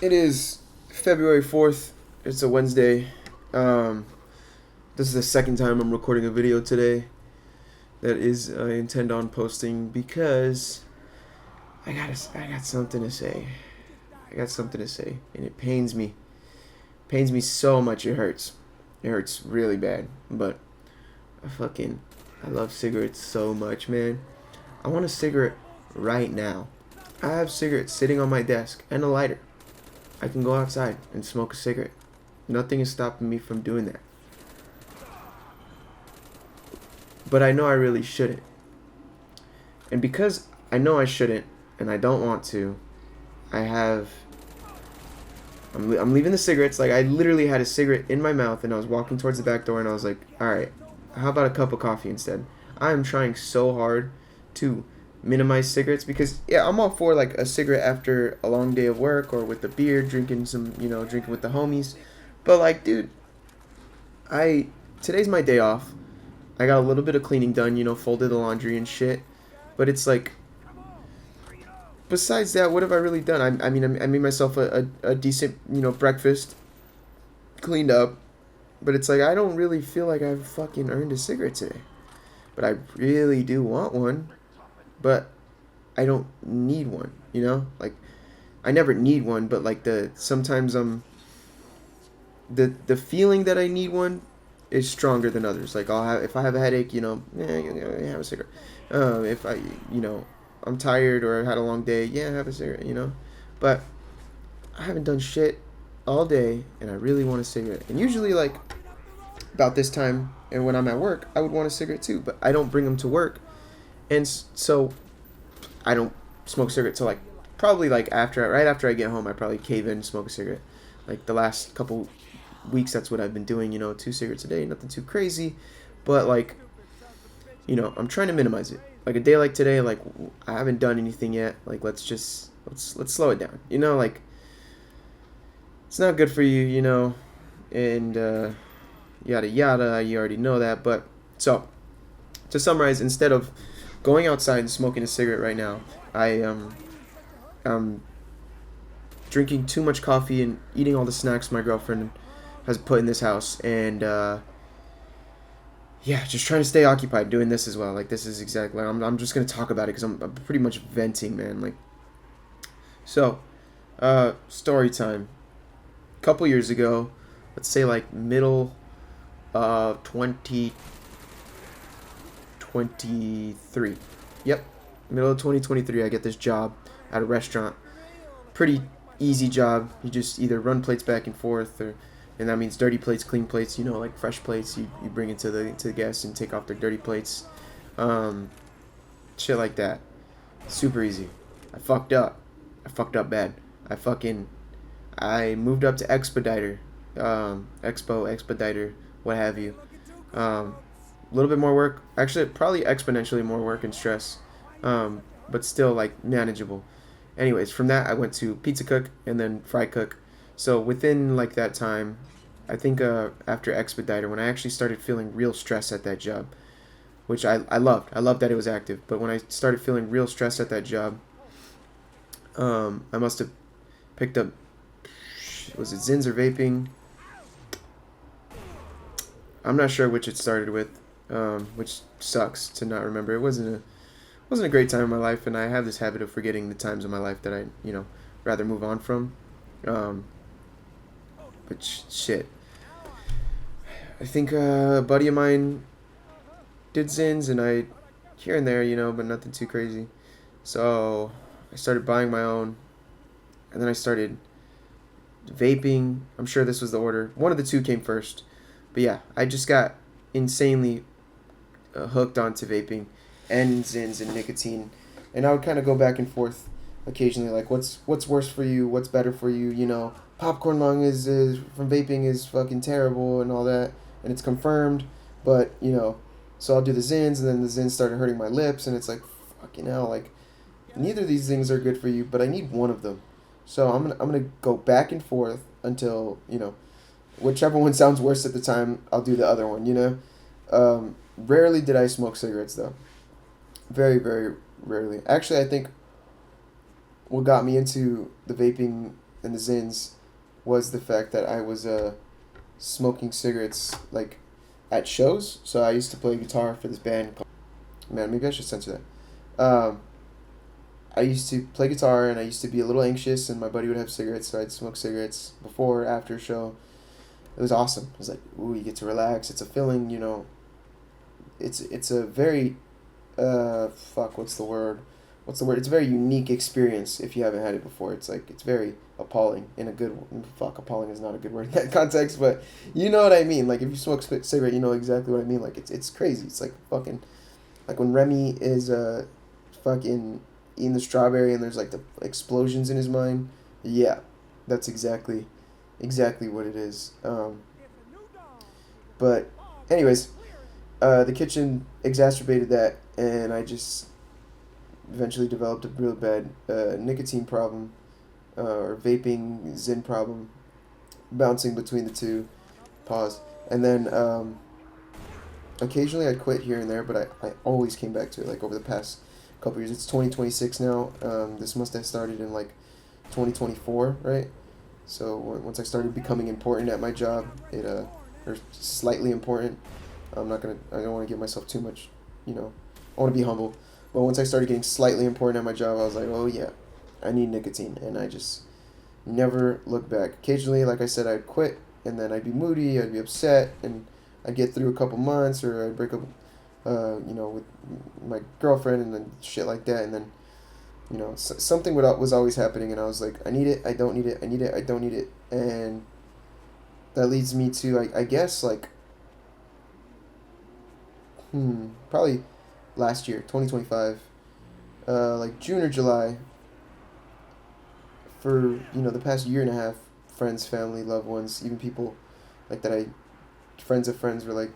It is February 4th. It's a Wednesday. Um, this is the second time I'm recording a video today. That is, I intend on posting because I got something to say. I got something to say, and it pains me. Pains me so much. It hurts. It hurts really bad. But I love cigarettes so much, man. I want a cigarette right now. I have cigarettes sitting on my desk and a lighter. I can go outside and smoke a cigarette. Nothing is stopping me from doing that. But I know I really shouldn't. And because I know I shouldn't and I don't want to, I'm leaving the cigarettes. Like, I literally had a cigarette in my mouth and I was walking towards the back door and I was like, alright, how about a cup of coffee instead? I am trying so hard to minimize cigarettes because, yeah, I'm all for like a cigarette after a long day of work or with the beer, drinking with the homies. But like, dude, today's my day off. I got a little bit of cleaning done, folded the laundry and shit. But it's like, besides that, what have I really done? I mean, I made myself a decent, breakfast, cleaned up. But it's like, I don't really feel like I've fucking earned a cigarette today. But I really do want one. But I don't need one. Like, I never need one, but like sometimes the feeling that I need one is stronger than others. Like, if I have a headache, have a cigarette. If I'm tired or I had a long day, have a cigarette. But I haven't done shit all day, and I really want a cigarette. And usually, like, about this time, and when I'm at work, I would want a cigarette too. But I don't bring them to work, and so I don't smoke cigarettes till like probably like right after I get home. I probably cave in and smoke a cigarette. Like the last couple weeks, that's what I've been doing. 2 cigarettes a day, nothing too crazy, but like, I'm trying to minimize it. Like a day like today, like I haven't done anything yet. Like let's slow it down. Like it's not good for you. And yada yada. You already know that. But so to summarize, instead of going outside and smoking a cigarette right now, I'm drinking too much coffee and eating all the snacks my girlfriend has put in this house, and just trying to stay occupied doing this as well. Like this is exactly. I'm just gonna talk about it because I'm pretty much venting, man. Like, so, story time. A couple years ago, let's say like middle, 2023. Yep, middle of 2023. I get this job at a restaurant. Pretty easy job. You just either run plates back and forth, and that means dirty plates, clean plates. Like fresh plates, you bring it to the guests and take off their dirty plates. Shit like that. Super easy. I fucked up. I fucked up bad. I moved up to expediter, expediter, what have you. A little bit more work. Actually, probably exponentially more work and stress, but still like manageable. Anyways, from that I went to pizza cook and then fry cook. So within like that time, I think after expediter, when I actually started feeling real stress at that job, which I loved. I loved that it was active. But when I started feeling real stress at that job, I must have picked up, was it Zins or vaping? I'm not sure which it started with, which sucks to not remember. It wasn't a great time in my life, and I have this habit of forgetting the times in my life that I rather move on from. But shit, I think a buddy of mine did Zins, and I here and there, but nothing too crazy. So I started buying my own, and then I started vaping. I'm sure this was the order. One of the two came first. But yeah, I just got insanely hooked onto vaping and Zins and nicotine. And I would kind of go back and forth occasionally, like what's worse for you, what's better for you. Popcorn lung is from vaping is fucking terrible and all that, and it's confirmed. But so I'll do the Zins, and then the Zins started hurting my lips, and it's like fucking hell, like neither of these things are good for you, but I need one of them. So I'm gonna go back and forth until whichever one sounds worse at the time, I'll do the other one. Rarely did I smoke cigarettes though. Very, very rarely. Actually, I think what got me into the vaping and the Zins was the fact that I was smoking cigarettes like at shows. So I used to play guitar for this band called, man, maybe I should censor that. I used to play guitar and I used to be a little anxious, and my buddy would have cigarettes, so I'd smoke cigarettes before, after a show. It was awesome. It was like, ooh, you get to relax. It's a feeling, you know. It's a very fuck, what's the word? What's the word? It's a very unique experience if you haven't had it before. It's like it's very appalling in a good fuck. Appalling is not a good word in that context, but you know what I mean. Like if you smoke cigarette, you know exactly what I mean. Like it's crazy. It's like fucking like when Remy is fucking eating the strawberry and there's like the explosions in his mind. Yeah, that's exactly what it is. But anyways, the kitchen exacerbated that, and I just eventually developed a real bad nicotine problem, or vaping Zin problem, bouncing between the two. Pause. And then occasionally I'd quit here and there, but I always came back to it. Like over the past couple years, it's 2026 now. This must have started in like 2024, right? So once I started becoming important at my job, or slightly important. I don't want to give myself too much, you know. I want to be humble. But once I started getting slightly important at my job, I was like, oh yeah, I need nicotine, and I just never looked back. Occasionally, like I said, I'd quit, and then I'd be moody, I'd be upset, and I'd get through a couple months, or I'd break up, with my girlfriend, and then shit like that, and then, something was always happening, and I was like, I need it, I don't need it, I need it, I don't need it, and that leads me to, I guess, like, probably last year, 2025, like June or July, for, the past year and a half, friends, family, loved ones, even people like that friends of friends were like,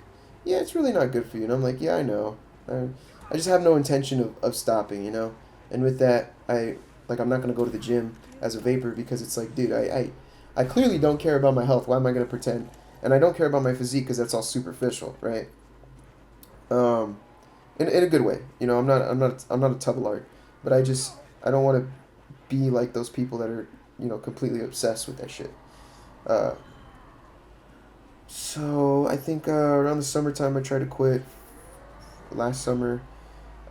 yeah, it's really not good for you. And I'm like, yeah, I know. I just have no intention of stopping, And with that, I'm not going to go to the gym as a vapor because it's like, dude, I clearly don't care about my health. Why am I going to pretend? And I don't care about my physique because that's all superficial, right? Um, in a good way. I'm not a tub of lard, but I don't want to be like those people that are, completely obsessed with that shit. Uh, so I think around the summertime I tried to quit. Last summer,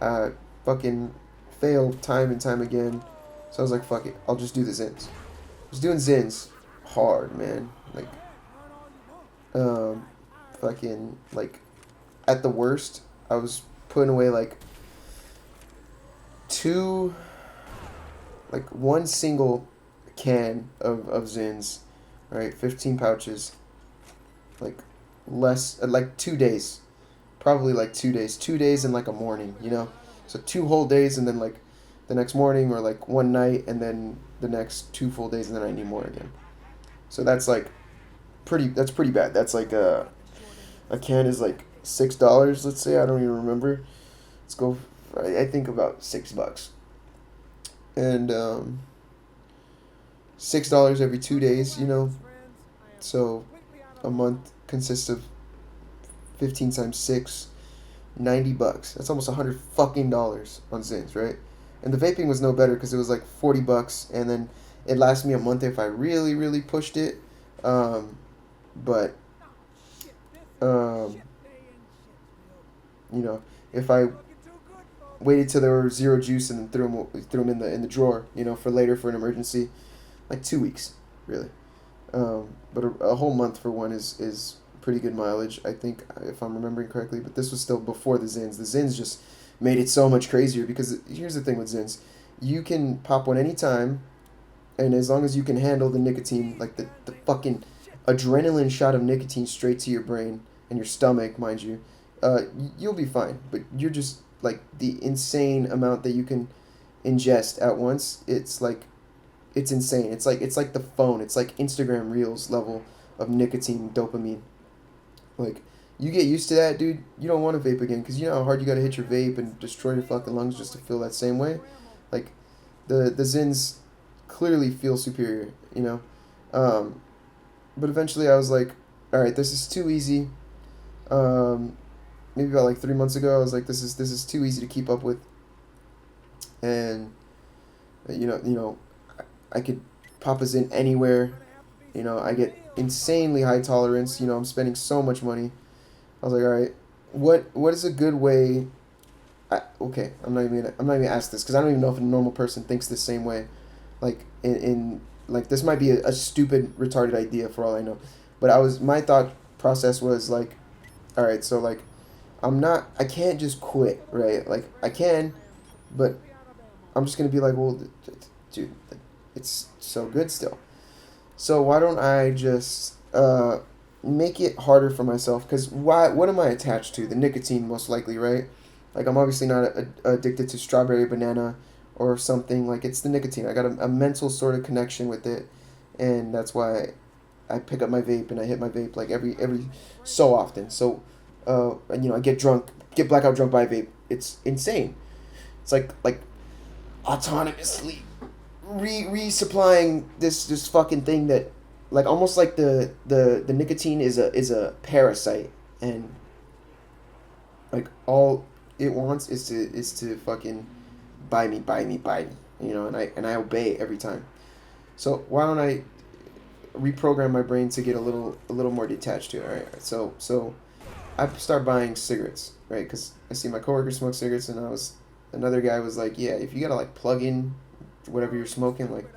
uh, fucking failed time and time again. So I was like, fuck it, I'll just do the Zins. I was doing Zins hard, man. Like, um, fucking like at the worst, I was putting away like two, like one single can of Zins, right? 15 pouches, like less, like 2 days, probably like 2 days, 2 days and like a morning, So 2 whole days and then like the next morning, or like one night and then the next 2 full days and then I need more again. So that's like that's pretty bad. That's like a can is like $6, let's say. I don't even remember. Let's go. I think about $6, and $6 every 2 days. So a month consists of 15 times six, $90. That's almost $100 on Zins, right? And the vaping was no better because it was like $40, and then it lasted me a month if I really really pushed it. But um, if I waited till there were zero juice and then threw them in the drawer, for later for an emergency, like 2 weeks, really. But a whole month for one is pretty good mileage, I think, if I'm remembering correctly. But this was still before the Zins. The Zins just made it so much crazier because here's the thing with Zins, you can pop one anytime, and as long as you can handle the nicotine, like the fucking adrenaline shot of nicotine straight to your brain and your stomach, mind you, you'll be fine. But you're just like the insane amount that you can ingest at once. It's insane. It's like the phone. It's like Instagram Reels level of nicotine dopamine. Like you get used to that, dude. You don't want to vape again because you know how hard you gotta hit your vape and destroy your fucking lungs just to feel that same way. Like the Zins clearly feel superior, Um, but eventually I was like, all right, this is too easy. Um, Maybe about like 3 months ago, I was like, this is too easy to keep up with, and I could Papa's in anywhere. You know, I get insanely high tolerance. You know, I'm spending so much money. I was like, all right, what is a good way? Okay, I'm not even gonna ask this because I don't even know if a normal person thinks the same way. Like in like this might be a stupid retarded idea for all I know, but my thought process was like, all right, so like I can't just quit, right? Like I can, but I'm just gonna be like, well, dude, it's so good still. So why don't I just make it harder for myself? Because why? What am I attached to? The nicotine, most likely, right? Like I'm obviously not addicted to strawberry banana or something. Like it's the nicotine. I got a mental sort of connection with it, and that's why I pick up my vape and I hit my vape like every so often. So, and, you know, I get blackout drunk by a vape. It's insane. It's like autonomously resupplying this fucking thing that like almost like the nicotine is a parasite, and like all it wants is to fucking buy me, you know, and I obey every time. So why don't I reprogram my brain to get a little more detached to it? All right, so I start buying cigarettes, right? Because I see my coworker smoke cigarettes, and another guy was like, yeah, if you gotta like plug in whatever you're smoking, like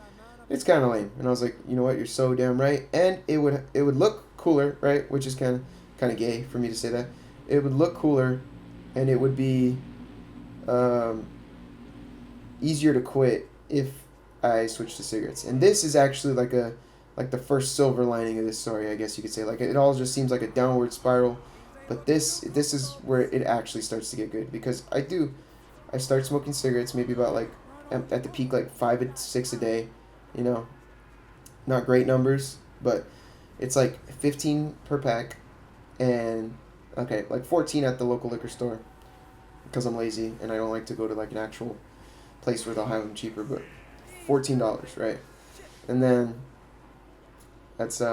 it's kind of lame. And I was like, you know what, you're so damn right. And it would look cooler, right? Which is kind of gay for me to say that. It would look cooler, and it would be um, easier to quit if I switched to cigarettes. And this is actually like the first silver lining of this story, I guess you could say. Like it all just seems like a downward spiral, but this is where it actually starts to get good because I start smoking cigarettes maybe about like at the peak like 5 to 6 a day, you know, not great numbers, but it's like 15 per pack, and okay, like 14 at the local liquor store because I'm lazy and I don't like to go to like an actual place where they'll have them cheaper, but $14, right? And then that's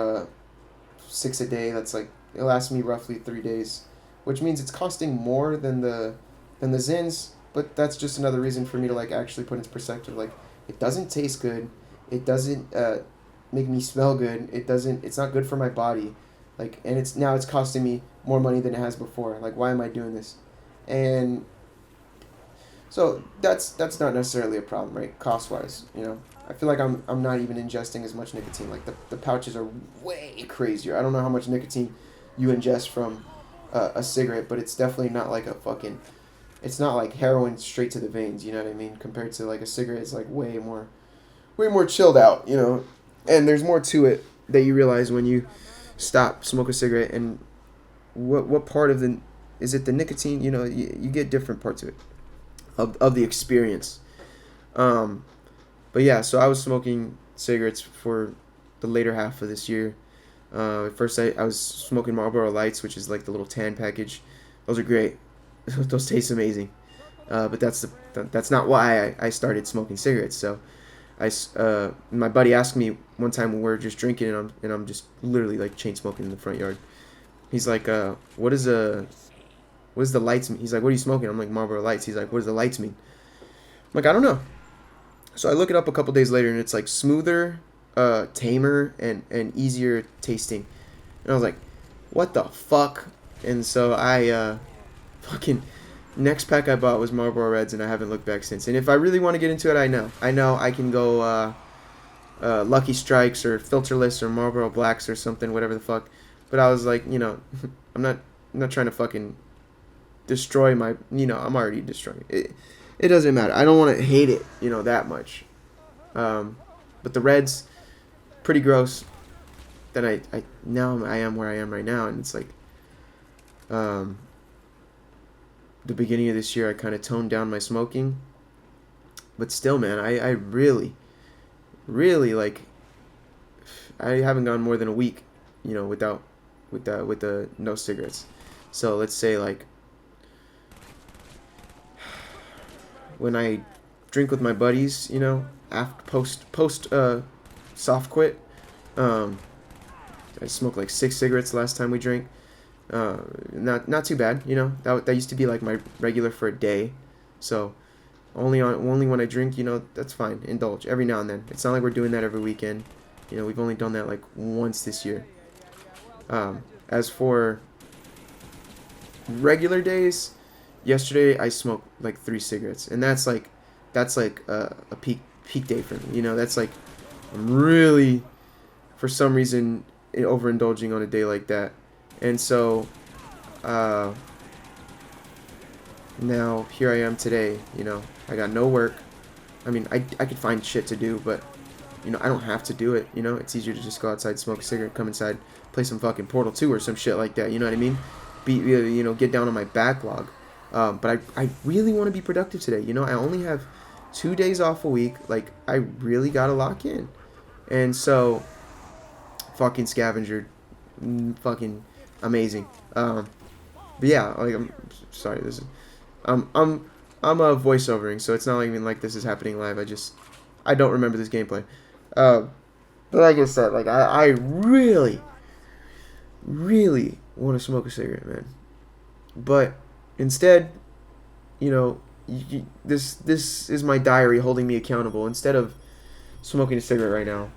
6 a day. That's like it lasts me roughly 3 days, which means it's costing more than the Zins. But that's just another reason for me to like actually put into perspective. Like it doesn't taste good, it doesn't make me smell good. It doesn't. It's not good for my body. Like and it's costing me more money than it has before. Like why am I doing this? And so that's not necessarily a problem, right? Cost wise, you know. I feel like I'm not even ingesting as much nicotine. Like the pouches are way crazier. I don't know how much nicotine you ingest from a cigarette, but it's definitely not like a fucking. It's not like heroin straight to the veins. You know what I mean? Compared to like a cigarette, it's like way more chilled out. You know, and there's more to it that you realize when you stop smoke a cigarette. And what part of the is it the nicotine? You know, you get different parts of it of the experience. Um, but yeah, so I was smoking cigarettes for the later half of this year. At first, I was smoking Marlboro Lights, which is like the little tan package. Those are great. Those taste amazing. But that's not why I started smoking cigarettes. So my buddy asked me one time when we were just drinking, and I'm just literally like chain smoking in the front yard. He's like, what does the lights mean? He's like, what are you smoking? I'm like, Marlboro Lights. He's like, what does the lights mean? I'm like, I don't know. So I look it up a couple days later, and it's like smoother, tamer, and easier tasting. And I was like, what the fuck? And so I fucking next pack I bought was Marlboro Reds, and I haven't looked back since. And if I really want to get into it, I know I can go Lucky Strikes or Filterless or Marlboro Blacks or something, whatever the fuck. But I was like, you know, I'm not trying to fucking destroy my, you know, I'm already destroying it. It doesn't matter. I don't want to hate it, you know, that much. But the Reds, pretty gross. Then I now I am where I am right now, and it's like, the beginning of this year I kind of toned down my smoking, but still, man, I really, really like. I haven't gone more than a week, you know, with the no cigarettes. So let's say like when I drink with my buddies, you know, after post soft quit, I smoked like 6 cigarettes the last time we drank. Not too bad, you know. That used to be like my regular for a day, so Only when I drink, that's fine. Indulge every now and then. It's not like we're doing that every weekend. We've only done that like once this year. As for regular days, yesterday I smoked like 3 cigarettes, and that's like a peak day for me. That's like I'm really, for some reason, overindulging on a day like that, and so uh, now here I am today. I got no work. I mean, I could find shit to do, but I don't have to do it. It's easier to just go outside, smoke a cigarette, come inside, play some fucking Portal 2 or some shit like that. You know what I mean? Get down on my backlog. But I really want to be productive today. I only have 2 days off a week. Like, I really got to lock in. And so, fucking scavenger, fucking amazing. But yeah, like, I'm sorry, this is, I'm voiceovering, so it's not even like this is happening live. I don't remember this gameplay. But like I said, like, I really, really want to smoke a cigarette, man. But instead, this is my diary holding me accountable. Instead of smoking a cigarette right now,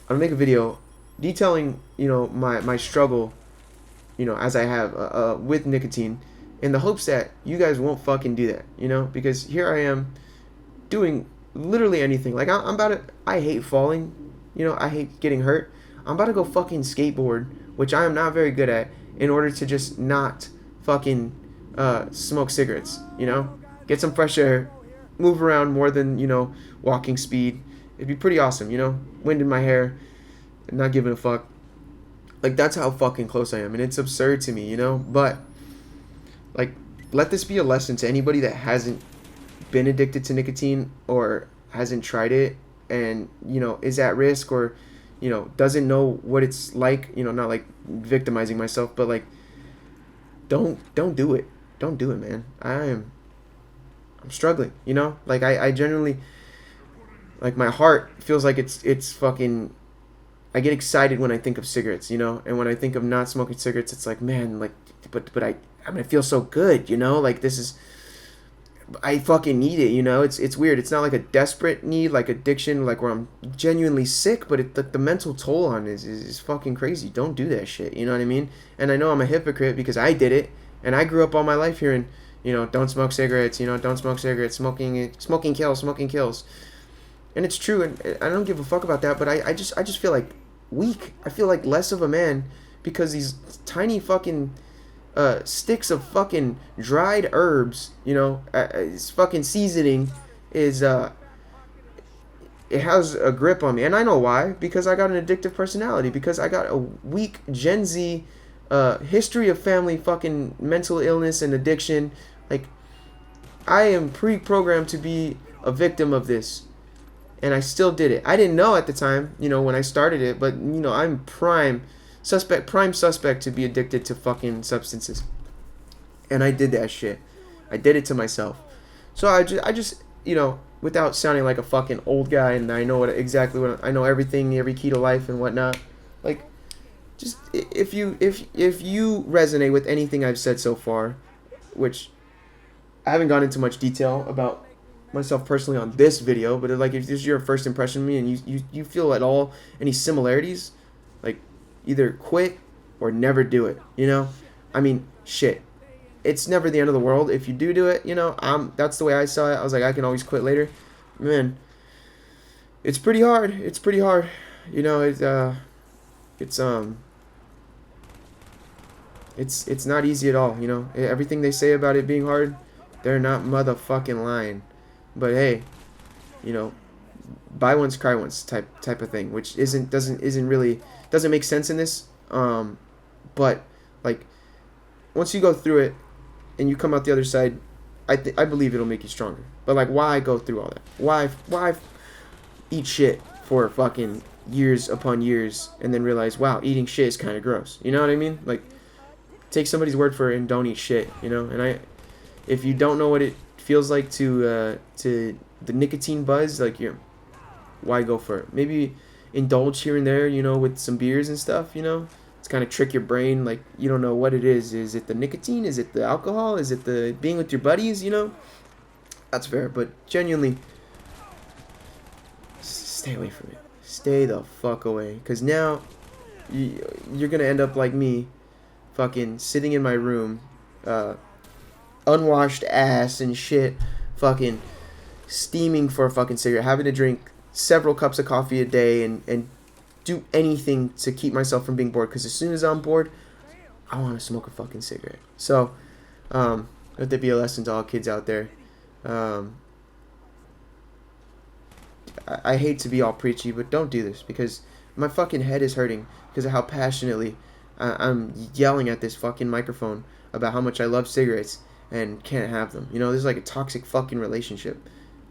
I'm gonna make a video detailing, my struggle, as I have with nicotine, in the hopes that you guys won't fucking do that, because here I am doing literally anything. Like, I'm about to, I hate falling, I hate getting hurt. I'm about to go fucking skateboard, which I am not very good at, in order to just not fucking smoke cigarettes, get some fresh air, move around more than, walking speed. It'd be pretty awesome, wind in my hair, not giving a fuck. Like, that's how fucking close I am, and it's absurd to me, but, like, let this be a lesson to anybody that hasn't been addicted to nicotine or hasn't tried it and, is at risk or, doesn't know what it's like, not like victimizing myself, but like, don't do it. Don't do it, man. I'm struggling, like I genuinely, like, my heart feels like it's fucking, I get excited when I think of cigarettes, and when I think of not smoking cigarettes, it's like, man, like, but I mean, I feel so good, like, this is, I fucking need it, it's weird. It's not like a desperate need, like addiction, like where I'm genuinely sick, but the mental toll on it is fucking crazy. Don't do that shit, you know what I mean? And I know I'm a hypocrite because I did it, and I grew up all my life hearing, don't smoke cigarettes, don't smoke cigarettes, smoking kills. And it's true, and I don't give a fuck about that, but I just feel like weak. I feel like less of a man because these tiny fucking sticks of fucking dried herbs, it's fucking seasoning is it has a grip on me, and I know why, because I got an addictive personality, because I got a weak Gen Z history of family fucking mental illness and addiction. Like, I am pre-programmed to be a victim of this, and I still did it. I didn't know at the time, when I started it, but I'm prime suspect to be addicted to fucking substances. And I did that shit. I did it to myself. So I just without sounding like a fucking old guy, and I know I know everything, every key to life and whatnot. Like, just if you resonate with anything I've said so far, which I haven't gone into much detail about myself personally on this video, but like, if this is your first impression of me and you feel at all any similarities, like, either quit or never do it, I mean, shit, it's never the end of the world if you do it, that's the way I saw it. I was like, I can always quit later. Man, it's pretty hard. It's not easy at all, everything they say about it being hard, they're not motherfucking lying. But hey, buy once, cry once type of thing, which doesn't make sense in this. But like, once you go through it and you come out the other side, I believe it'll make you stronger. But like, why go through all that? Why eat shit for fucking years upon years and then realize, wow, eating shit is kind of gross. You know what I mean? Like, take somebody's word for it and don't eat shit. And if you don't know what it feels like to the nicotine buzz, like, why go for it? Maybe indulge here and there, with some beers and stuff, it's kind of trick your brain, like, you don't know what it is. Is it the nicotine? Is it the alcohol? Is it the being with your buddies, That's fair, but genuinely, stay away from it. Stay the fuck away. Because now, you're going to end up like me, fucking sitting in my room, unwashed ass and shit, fucking steaming for a fucking cigarette, having to drink several cups of coffee a day and do anything to keep myself from being bored. Because as soon as I'm bored, I want to smoke a fucking cigarette. So, let there be a lesson to all kids out there. I hate to be all preachy, but don't do this because my fucking head is hurting because of how passionately I'm yelling at this fucking microphone about how much I love cigarettes and can't have them. You know, this is like a toxic fucking relationship.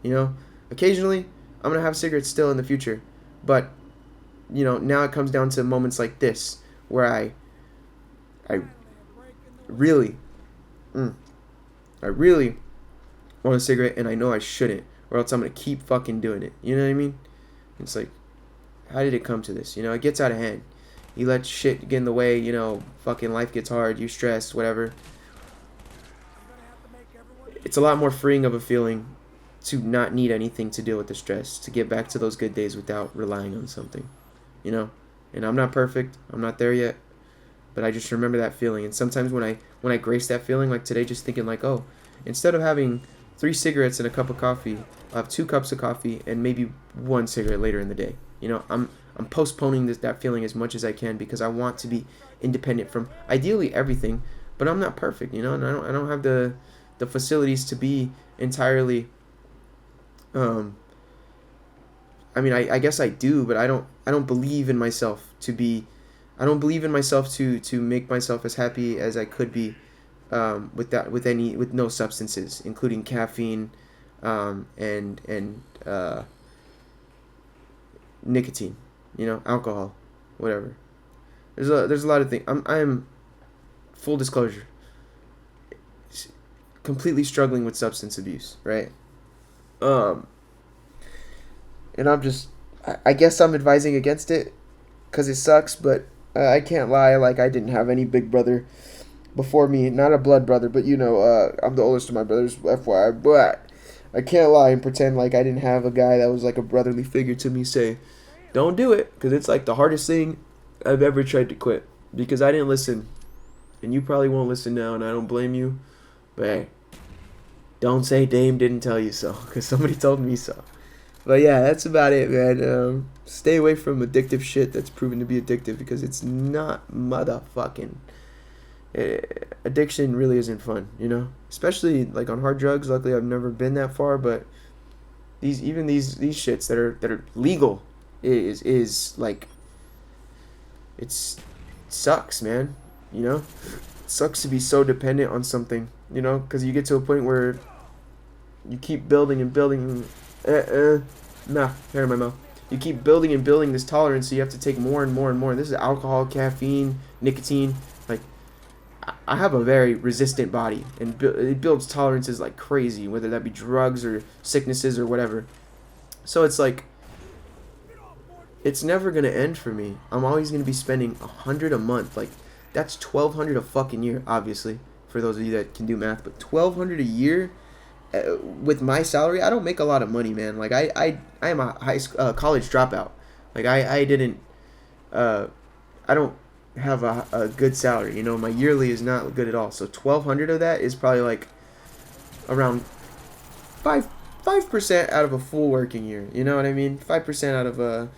You know, occasionally I'm gonna have cigarettes still in the future, but you know, now it comes down to moments like this where I really, I really want a cigarette and I know I shouldn't, or else I'm gonna keep fucking doing it. You know what I mean? It's like, how did it come to this? You know, it gets out of hand. You let shit get in the way, you know, fucking life gets hard, you stress, whatever. It's a lot more freeing of a feeling to not need anything to deal with the stress, to get back to those good days without relying on something, you know? And I'm not perfect, I'm not there yet, but I just remember that feeling. And sometimes when I grace that feeling, like today, just thinking like, oh, instead of having 3 cigarettes and a cup of coffee, I'll have 2 cups of coffee and maybe 1 cigarette later in the day. You know, I'm postponing that feeling as much as I can because I want to be independent from ideally everything, but I'm not perfect, you know, and I don't have the facilities to be entirely. I mean, I guess I do, but I don't believe in myself to be. I don't believe in myself to make myself as happy as I could be, with no substances, including caffeine, and nicotine, you know, alcohol, whatever. There's a lot of things. I'm full disclosure, completely struggling with substance abuse, right? And I guess I'm advising against it because it sucks, but I can't lie. Like, I didn't have any big brother before me, not a blood brother, but you know, I'm the oldest of my brothers, FYI. But I can't lie and pretend like I didn't have a guy that was like a brotherly figure to me say, "Don't do it," because it's like the hardest thing I've ever tried to quit because I didn't listen, and you probably won't listen now, and I don't blame you. But hey, don't say Dame didn't tell you so, because somebody told me so. But yeah, that's about it, man. Stay away from addictive shit that's proven to be addictive because it's not motherfucking. Addiction really isn't fun, you know. Especially like on hard drugs. Luckily, I've never been that far, but these shits that are legal is like sucks, man. You know, it sucks to be so dependent on something, you know, because you get to a point where you keep building and building. Hair in my mouth. You keep building and building this tolerance, so you have to take more and more and more. This is alcohol, caffeine, nicotine. Like, I have a very resistant body, and it builds tolerances like crazy, whether that be drugs or sicknesses or whatever. So it's like, it's never gonna end for me. I'm always gonna be spending $100 a month. Like, that's $1,200 a fucking year, obviously, for those of you that can do math. But $1,200 a year. With my salary, I don't make a lot of money, man. Like I am a college dropout. Like I didn't I don't have a good salary. You know, my yearly is not good at all. So 1,200 of that is probably like around 5% out of a full working year. You know what I mean? 5% out of a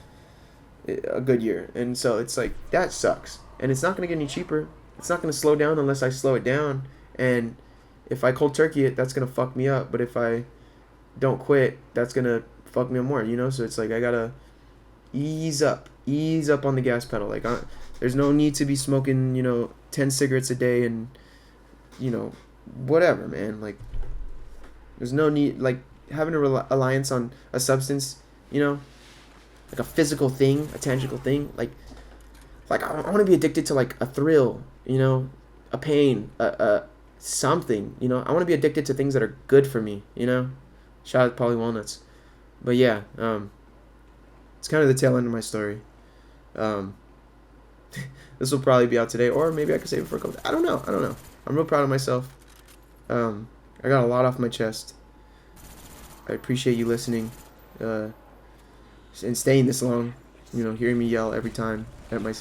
good year. And so it's like that sucks. And it's not gonna get any cheaper. It's not gonna slow down unless I slow it down. And if I cold turkey it, that's going to fuck me up. But if I don't quit, that's going to fuck me up more, you know? So it's like I got to ease up on the gas pedal. Like, there's no need to be smoking, you know, 10 cigarettes a day and, you know, whatever, man. Like, there's no need, like, having a reliance on a substance, you know, like a physical thing, a tangible thing. Like I want to be addicted to, like, a thrill, you know, a pain, something, you know. I want to be addicted to things that are good for me, you know. Shout out Polly Walnuts. But yeah, it's kind of the tail end of my story. This will probably be out today, or maybe I could save it for a couple. I don't know. I'm real proud of myself. I got a lot off my chest. I appreciate you listening, uh, and staying this long. You know, hearing me yell every time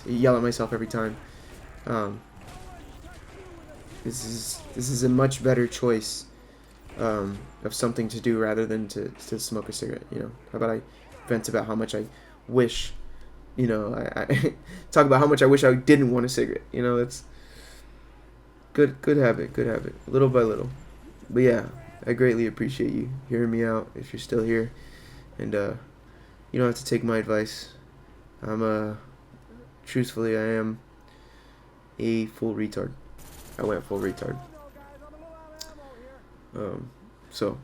yell at myself every time. Um, this is a much better choice, of something to do rather than to smoke a cigarette. You know, how about I vent about how much I wish, I talk about how much I wish I didn't want a cigarette. You know, that's good habit, little by little. But yeah, I greatly appreciate you hearing me out if you're still here, and you don't have to take my advice. I'm truthfully, I am a full retard. I went full retard. So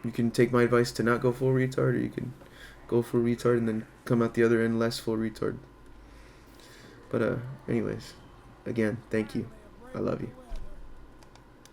you can take my advice to not go full retard, or you can go full retard and then come out the other end less full retard. But anyways, again, thank you. I love you.